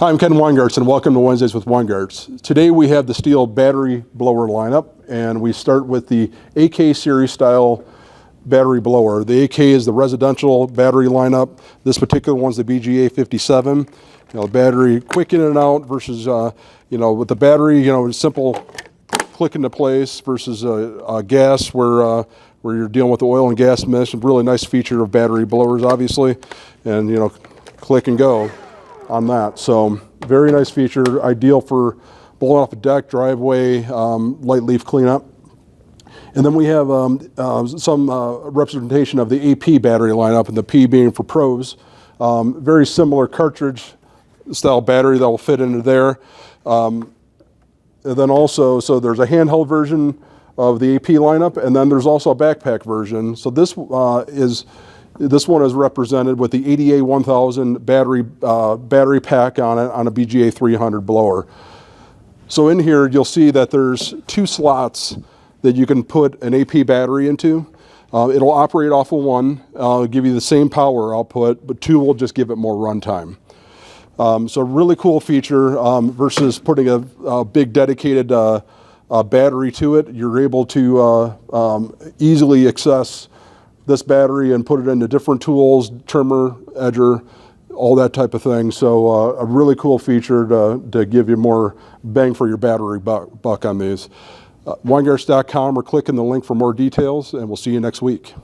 Hi, I'm Ken Weingartz and welcome to Wednesdays with Weingartz. Today we have the STIHL battery blower lineup, and we start with the AK series style battery blower. The AK is the residential battery lineup. This particular one's the BGA 57. Battery quick in and out versus with the battery, simple click into place versus gas where you're dealing with the oil and gas mesh. A really nice feature of battery blowers, obviously, and click and go on that. So very nice feature, ideal for blowing off a deck, driveway, light leaf cleanup. And then we have some representation of the AP battery lineup, and the P being for pros. Very similar cartridge style battery that will fit into there. And then also, so there's a handheld version of the AP lineup, and then there's also a backpack version. So this one is represented with the ADA 1000 battery pack on it on a BGA 300 blower. So in here you'll see that there's two slots that you can put an AP battery into. It'll operate off of one, give you the same power output, but two will just give it more runtime. So really cool feature versus putting a big dedicated battery to it. You're able to easily access this battery and put it into different tools, trimmer, edger, all that type of thing. So a really cool feature to give you more bang for your battery buck on these. Weingartz.com, or click in the link for more details, and we'll see you next week.